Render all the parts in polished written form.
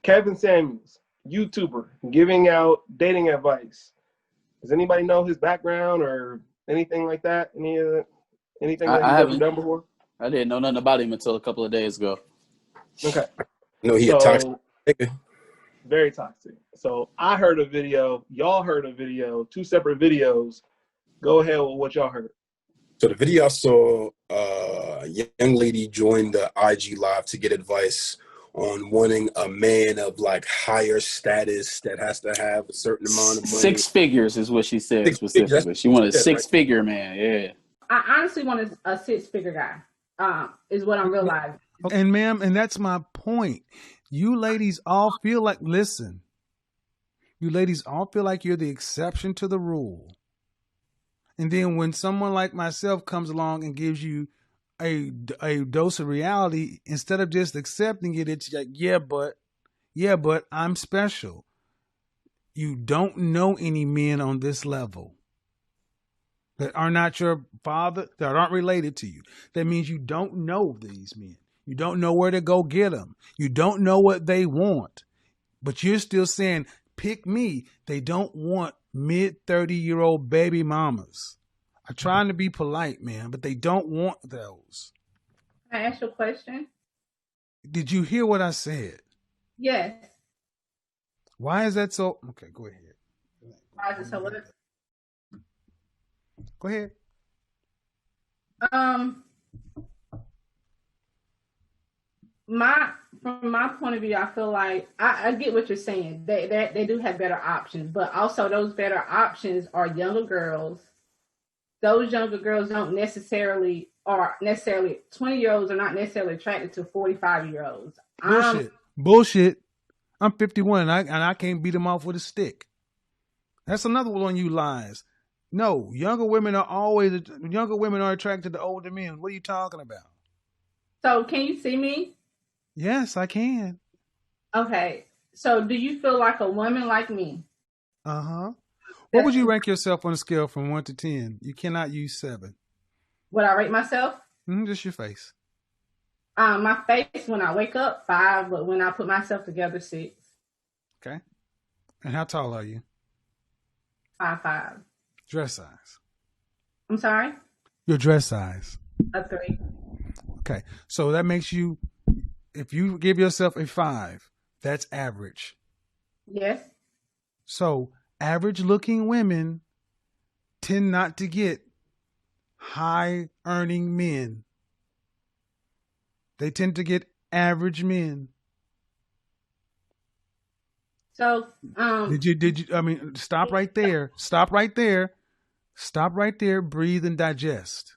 Kevin Samuels, YouTuber, giving out dating advice. Does anybody know his background or anything like that? Anything that I he's ever haven't. done before? I didn't know nothing about him until a couple of days ago. Okay, No, he a toxic so nigga. very toxic. So I heard a video. Y'all heard a video. Two separate videos. Go ahead with what y'all heard. So the video I saw, a young lady joined the IG live to get advice on wanting a man of like higher status that has to have a certain amount of money. Six figures is what she said 6 figures. That's specifically. She wanted a what she said, right? six-figure man. Yeah. I honestly want a six-figure guy. Is what I'm realizing. And ma'am, and that's my point. You ladies all feel like, listen, you ladies all feel like you're the exception to the rule. And then when someone like myself comes along and gives you a dose of reality, instead of just accepting it, it's like, yeah, but I'm special. You don't know any men on this level that are not your father, that aren't related to you. That means you don't know these men. You don't know where to go get them. You don't know what they want. But you're still saying, pick me. They don't want mid-30-year-old baby mamas. I'm trying to be polite, man, but they don't want those. Can I ask you a question? Did you hear what I said? Yes. Why is that so? Okay, go ahead. Why is it so? Go ahead. From my point of view, I feel like I get what you're saying. They do have better options, but also those better options are younger girls. Those younger girls don't necessarily 20-year-olds are not necessarily attracted to 45-year-olds. Bullshit. I'm 51 and I can't beat them off with a stick. That's another one of you lies. No, younger women are attracted to older men. What are you talking about? So can you see me? Yes, I can. Okay. So do you feel like a woman like me? Uh-huh. What would you rank yourself on a scale from 1 to 10? You cannot use 7. Would I rate myself? Just your face. My face when I wake up, 5, but when I put myself together, 6. Okay. And how tall are you? 5'5". Dress size. I'm sorry? Your dress size. A 3. Okay. So that makes you, if you give yourself a 5, that's average. Yes. So average looking women tend not to get high earning men. They tend to get average men. So, did you, I mean, stop right there. Stop right there. Stop right there. Breathe and digest.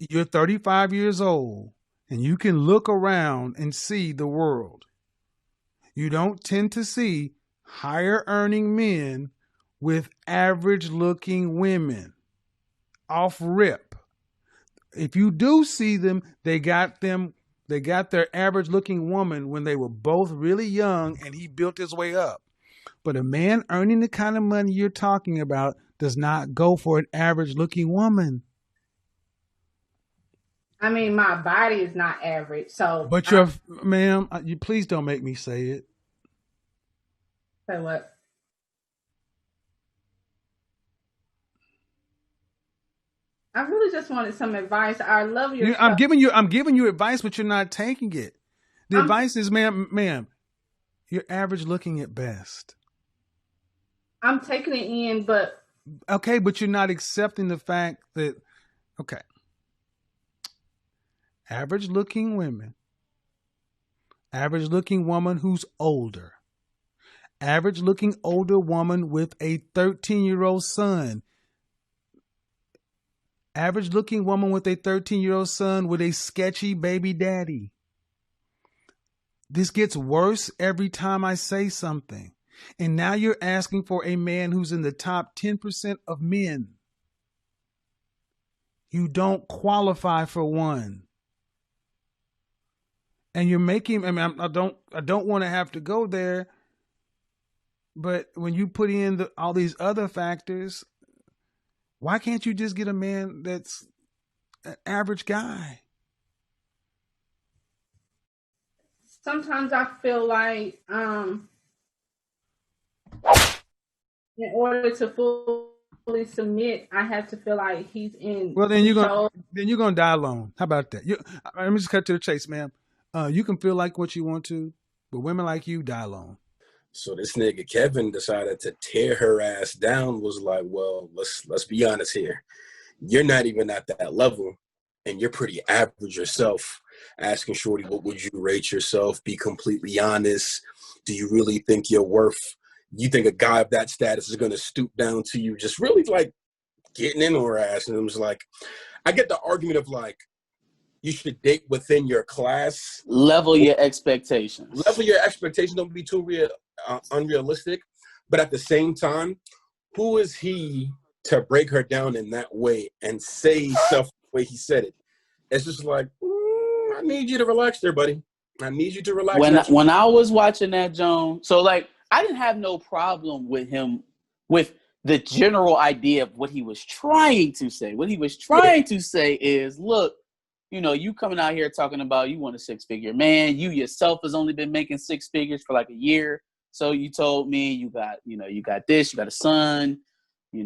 You're 35 years old and you can look around and see the world. You don't tend to see higher earning men with average looking women off rip. If you do see them, they got their average looking woman when they were both really young and he built his way up. But a man earning the kind of money you're talking about does not go for an average looking woman. I mean, my body is not average, so. But ma'am, you please don't make me say it. Say what? I really just wanted some advice. I love your. I'm giving you advice, but you're not taking it. The advice is, ma'am, you're average looking at best. I'm taking it in, but. Okay, but you're not accepting the fact that, okay. Average looking women. Average looking woman who's older. Average looking older woman with a 13-year-old son. Average looking woman with a 13-year-old son with a sketchy baby daddy. This gets worse every time I say something. And now you're asking for a man who's in the top 10% of men. You don't qualify for one. And you're making, I mean, I don't want to have to go there. But when you put in all these other factors, why can't you just get a man that's an average guy? sometimes I feel like in order to fully submit, I have to feel like he's in. Well, then you're control. gonna die alone. How about that? Let me just cut to the chase, ma'am. You can feel like what you want to, but women like you die alone. So this nigga Kevin decided to tear her ass down. Was like, well, let's be honest here. You're not even at that level, and you're pretty average yourself. Asking Shorty, what would you rate yourself? Be completely honest. Do you really think you're worth? You think a guy of that status is going to stoop down to you? Just really like getting in her ass. And it was like, I get the argument of like, you should date within your class. Level your expectations. Level your expectations. Don't be too unrealistic. But at the same time, who is he to break her down in that way and say stuff the way he said it? It's just like, I need you to relax there, buddy. I need you to relax. When I was watching that, Joan, so like, I didn't have no problem with him, with the general idea of what he was trying to say. What he was trying to say is, look, you know, you coming out here talking about you want a 6-figure man. You yourself has only been making 6 figures for like a year. So you told me you got this, you got a son, you're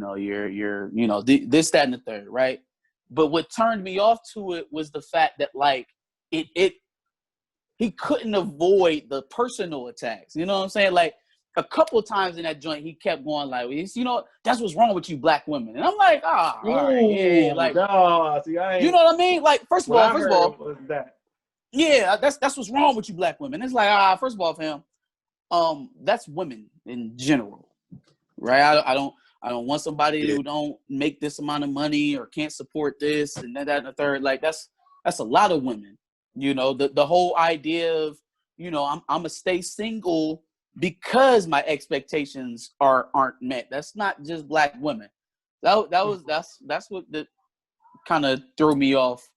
this, that, and the third, right? But what turned me off to it was the fact that like he couldn't avoid the personal attacks. You know what I'm saying? Like, a couple of times in that joint, he kept going like, that's what's wrong with you black women. And I'm like, all right, yeah, like, no, see, you know what I mean? Like, first of all, was that. Yeah, that's what's wrong with you black women. It's like, first of all, fam, that's women in general, right? I don't want somebody who don't make this amount of money or can't support this and that and the third. Like, that's a lot of women. You know, the whole idea of, I'm gonna stay single because my expectations aren't met. That's not just black women. That's what kind of threw me off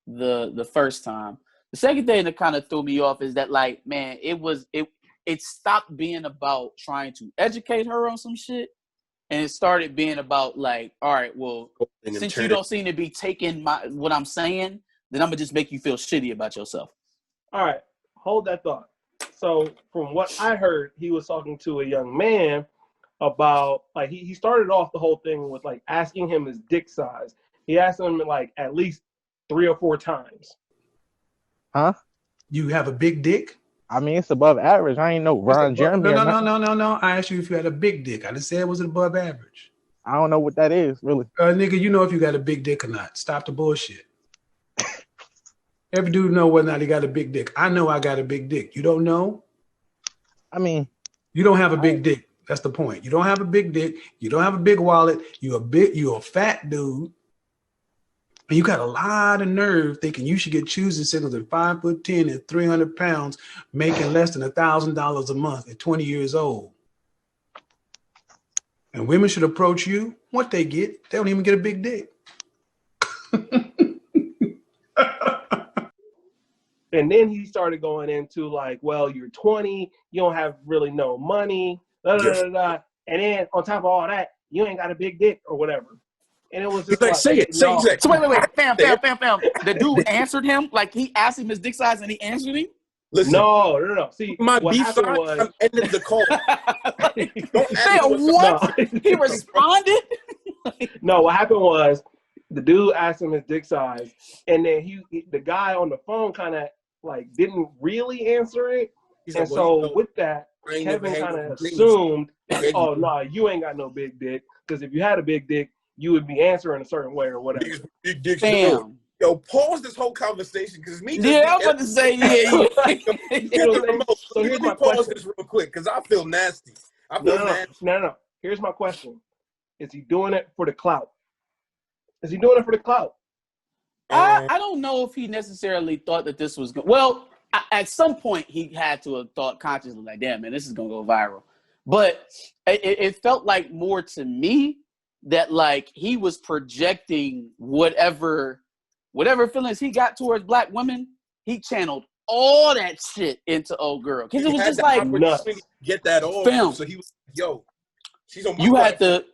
the first time. The second thing that kind of threw me off is that, like, man, it stopped being about trying to educate her on some shit, and it started being about like, all right, well, since you don't seem to be taking what I'm saying, then I'm gonna just make you feel shitty about yourself. All right, hold that thought. So from what I heard, he was talking to a young man about, like, he started off the whole thing with like asking him his dick size. He asked him like at least 3 or 4 times. Huh? You have a big dick? I mean, it's above average. I ain't no Ron Jeremy. No. I asked you if you had a big dick. I didn't say it was above average. I don't know what that is, really. Nigga, you know if you got a big dick or not. Stop the bullshit. Every dude know whether or not he got a big dick. I know I got a big dick. You don't know? I mean, you don't have a big dick. That's the point. You don't have a big dick. You don't have a big wallet. You're a fat dude. And you got a lot of nerve thinking you should get choosing signals at 5'10" and 300 pounds, making less than $1,000 a month at 20 years old. And women should approach you. What they get, they don't even get a big dick. And then he started going into like, well, you're 20, you don't have really no money, and then on top of all that, you ain't got a big dick or whatever. And it was just like, say it. So wait, fam. The dude answered him, like he asked him his dick size and he answered him? Listen, no. See, my what happened was, I'm ending the call. What? No. He responded? No, what happened was the dude asked him his dick size, and then the guy on the phone kind of like didn't really answer it. He's and like, so with that, Kevin kind of assumed, oh, no, you ain't got no big dick, because if you had a big dick, you would be answering a certain way or whatever. Big dick. Damn. Yo, pause this whole conversation because me. Yeah, I'm about to say, yeah. So here's my pause this real quick because I feel nasty. No. Here's my question: is he doing it for the clout? Is he doing it for the clout? I don't know if he necessarily thought that this was good. Well, at some point he had to have thought consciously, like, damn, man, this is gonna go viral. But it felt like more to me that like he was projecting whatever feelings he got towards black women, he channeled all that shit into old girl. Because it was just like get that off. Film. So he was, yo, she's on my you had to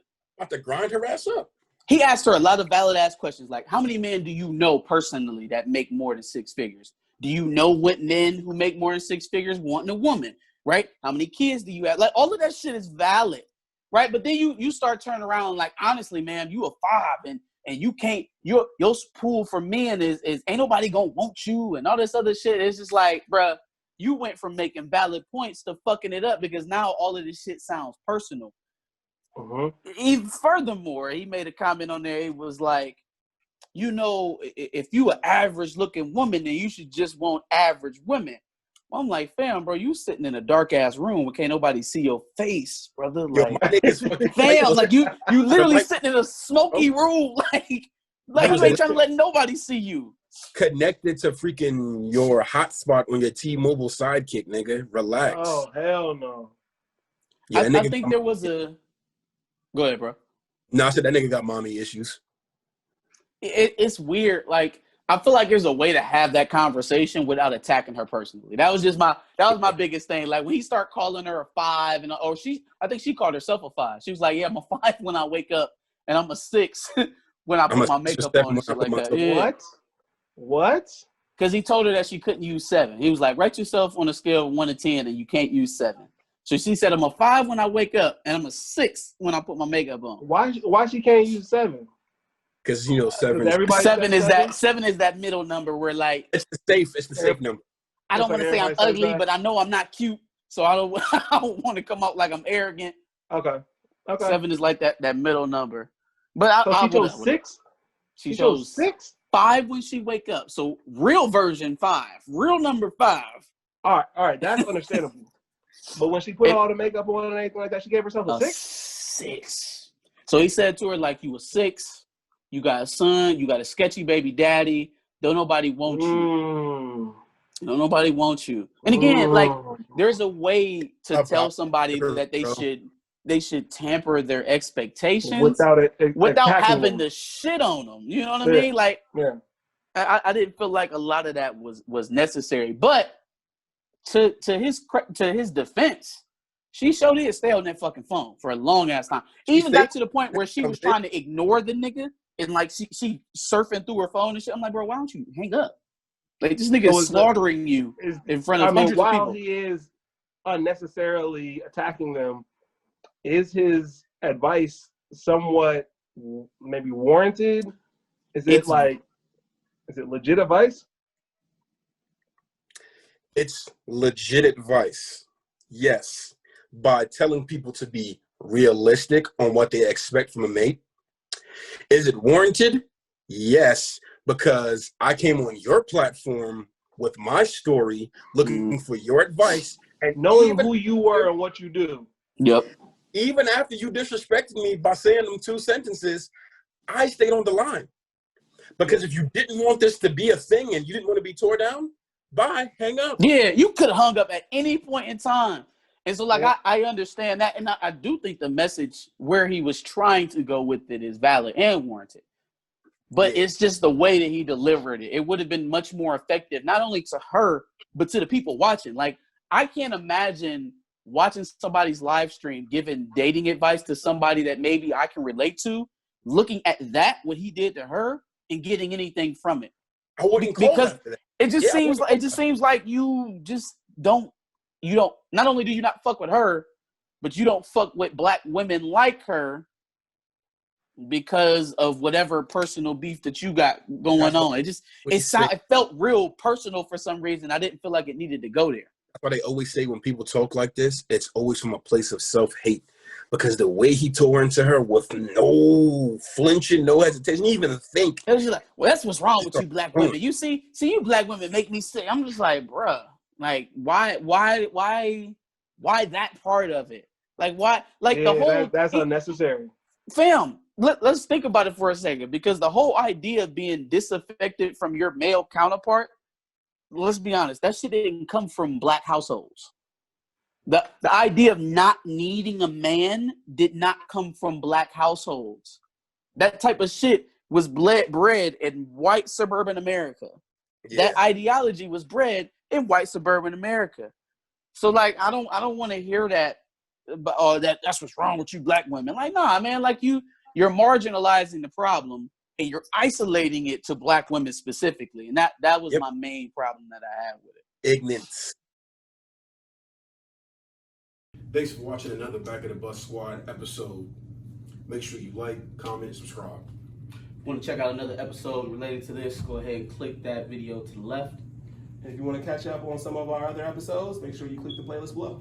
grind her ass up. He asked her a lot of valid ass questions like, how many men do you know personally that make more than 6 figures? Do you know what men who make more than 6 figures want in a woman, right? How many kids do you have? Like, all of that shit is valid, right? But then you start turning around like, honestly, man, you a 5 and you can't, your pool for men is ain't nobody gonna want you and all this other shit. It's just like, bruh, you went from making valid points to fucking it up because now all of this shit sounds personal. Furthermore, he made a comment on there. It was like, you know, if you an average looking woman, then you should just want average women. Well, I'm like, fam, bro, you sitting in a dark ass room where can't nobody see your face, brother. Yo, Like, my nigga's fucking fam, like you literally like, sitting in a smoky room, like you ain't trying to let nobody see you. connected to freaking your hotspot on your T-Mobile Sidekick, nigga. Relax. Oh hell no. Yeah, that I nigga think got- there was a. Go ahead, bro. No, I said that nigga got mommy issues. It's weird. Like, I feel like there's a way to have that conversation without attacking her personally. That was my biggest thing. Like, when he started calling her a 5 and I think she called herself a 5. She was like, yeah, I'm a 5 when I wake up and I'm a 6 when I put my makeup on and shit like that. Yeah. What? Because he told her that she couldn't use 7. He was like, write yourself on a scale of 1 to 10 and you can't use 7. So she said, I'm a 5 when I wake up and I'm a 6 when I put my makeup on. Why she can't use 7? Because, you know, 7 everybody 7 is says seven is that middle number where, like, it's the safe number. I don't Just want to like say I'm everybody says ugly, that. but I know I'm not cute, so I don't want to come out like I'm arrogant. Okay. 7 is like that middle number. But So she chose 6? She chose 6? 5 when she wake up. So real version 5, real number 5. All right, that's understandable. But when she put all the makeup on and anything like that, she gave herself a 6? 6. So he said to her, like, you a 6, you got a son, you got a sketchy baby daddy, don't nobody want you. Don't nobody want you. And again, like, there's a way to tell somebody that they should temper their expectations without having to shit on them. You know what I mean? Like, I didn't feel like a lot of that was necessary. But to his defense, she sure did stay on that fucking phone for a long ass time. Even got to the point where she was trying to ignore the nigga and, like, she surfing through her phone and shit. I'm like, bro, why don't you hang up? Like, this nigga is slaughtering you in front of hundreds of people. While he is unnecessarily attacking them, is his advice somewhat maybe warranted? Is it legit advice? It's legit advice. Yes. By telling people to be realistic on what they expect from a mate. Is it warranted? Yes. Because I came on your platform with my story, looking for your advice, and knowing who you were and what you do. Yep. Even after you disrespected me by saying them 2 sentences, I stayed on the line. Because if you didn't want this to be a thing and you didn't want to be tore down, bye, hang up. Yeah, you could have hung up at any point in time. And so, like, I understand that. And I do think the message where he was trying to go with it is valid and warranted. But it's just the way that he delivered it. It would have been much more effective, not only to her, but to the people watching. Like, I can't imagine watching somebody's live stream giving dating advice to somebody that maybe I can relate to, looking at that, what he did to her, and getting anything from it. I wouldn't call because that. it just seems like you just don't not only do you not fuck with her, but you don't fuck with black women like her because of whatever personal beef that you got going on. It felt real personal for some reason. I didn't feel like it needed to go there. That's why they always say when people talk like this, it's always from a place of self-hate. Because the way he tore into her with no flinching, no hesitation, even think. It was just like, well, that's what's wrong with you black women. You see you black women make me sick. I'm just like, bruh, like, why that part of it? Like, why? Like, the whole that's unnecessary. Fam, let's think about it for a second, because the whole idea of being disaffected from your male counterpart, let's be honest, that shit didn't come from black households. The idea of not needing a man did not come from black households. That type of shit was bred in white suburban America. Yeah. That ideology was bred in white suburban America. So, like, I don't want to hear that. That's what's wrong with you black women. Like, nah, man. Like, you're marginalizing the problem and you're isolating it to black women specifically. And that was Yep. my main problem that I had with it. Ignorance. Thanks for watching another Back of the Bus Squad episode. Make sure you like, comment, subscribe. Want to check out another episode related to this, go ahead and click that video to the left. And if you want to catch up on some of our other episodes, make sure you click the playlist below.